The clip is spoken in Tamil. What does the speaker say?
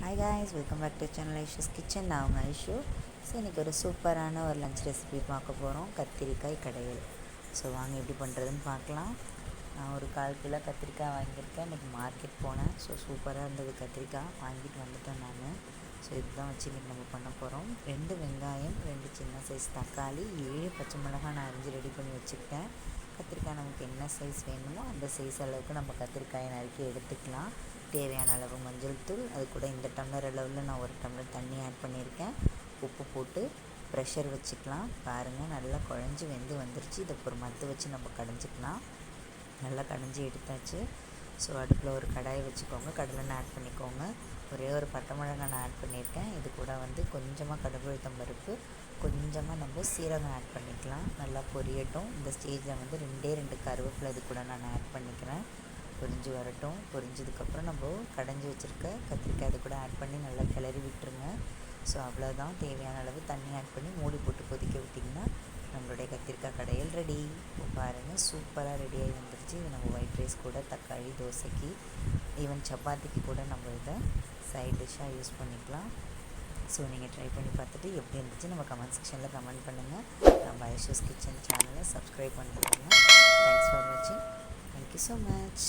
Hi guys, welcome back to channel Aishu's kitchen. நான் அவங்க ஐஷு. ஸோ இன்றைக்கி ஒரு சூப்பரான ஒரு லஞ்ச் ரெசிபி பார்க்க போகிறோம், கத்திரிக்காய் கடையல். ஸோ வாங்க எப்படி பண்ணுறதுன்னு பார்க்கலாம். நான் ஒரு 1/4 கிலோ கத்திரிக்காய் வாங்கியிருக்கேன். இன்றைக்கி மார்க்கெட் போனேன். ஸோ சூப்பராக இருந்தது, கத்திரிக்காய் வாங்கிட்டு வந்துட்டேன் நான். ஸோ இதுதான் வச்சு இன்றைக்கி நம்ம பண்ண போகிறோம். 2 வெங்காயம், 2 சின்ன சைஸ் தக்காளி, 7 பச்சை மிளகாய் நான் அரிஞ்சு ரெடி பண்ணி வச்சுருக்கேன். கத்திரிக்காய் நமக்கு என்ன சைஸ் வேணுமோ அந்த சைஸ் அளவுக்கு நம்ம கத்திரிக்காயை நறுக்கி எடுத்துக்கலாம். தேவையான அளவு மஞ்சள் தூள், அது கூட இந்த டம்ளர் அளவில் நான் 1 டம்ளர் தண்ணி ஆட் பண்ணியிருக்கேன். உப்பு போட்டு ப்ரெஷர் வச்சுக்கலாம். பாருங்கள், நல்லா குழஞ்சி வெந்து வந்துருச்சு. இதை ஒரு மத்து வச்சு நம்ம கடைஞ்சிக்கலாம். நல்லா கடைஞ்சி எடுத்தாச்சு. ஸோ அடுப்பில் ஒரு கடாயை வச்சுக்கோங்க, கடலெண்ணெய் ஆட் பண்ணிக்கோங்க. ஒரே ஒரு பட்டை மிளகாய் நான் ஆட் பண்ணியிருக்கேன். இது கூட கொஞ்சமாக கடுகு உளுத்தம் பருப்பு, கொஞ்சமாக நம்ம சீரகம் ஆட் பண்ணிக்கலாம். நல்லா பொரியட்டும். இந்த ஸ்டேஜில் 2 கருவேப்பிலை இது கூட நான் ஆட் பண்ணிக்கிறேன். பொரிஞ்சு வரட்டும். பொரிஞ்சதுக்கப்புறம் நம்ம கடைஞ்சி வச்சுருக்க கத்திரிக்காய் இது கூட ஆட் பண்ணி நல்லா கிளறி விட்டுருங்க. ஸோ அவ்வளோதான். தேவையான அளவு தண்ணி ஆட் பண்ணி மூடி போட்டு கொதிக்க விட்டிங்கன்னா நம்மளுடைய கத்திரிக்காய் கடையல் ரெடி. இப்போ பாருங்கள், சூப்பராக ரெடியாகி வந்துருச்சு. இது நம்ம ஒயிட் ரைஸ் கூட, தக்காளி தோசைக்கு, ஈவன் சப்பாத்திக்கு கூட நம்ம இதை சைட் டிஷ்ஷாக யூஸ் பண்ணிக்கலாம். ஸோ நீங்கள் ட்ரை பண்ணி பார்த்துட்டு எப்படி இருந்துச்சு நம்ம கமெண்ட் செக்ஷனில் கமெண்ட் பண்ணுங்கள். நம்ம ஐஷூஸ் கிச்சன் சேனலை சப்ஸ்கிரைப் பண்ணிக்கோங்க. தேங்க்ஸ் ஃபார் வாட்சிங். Thank you so much.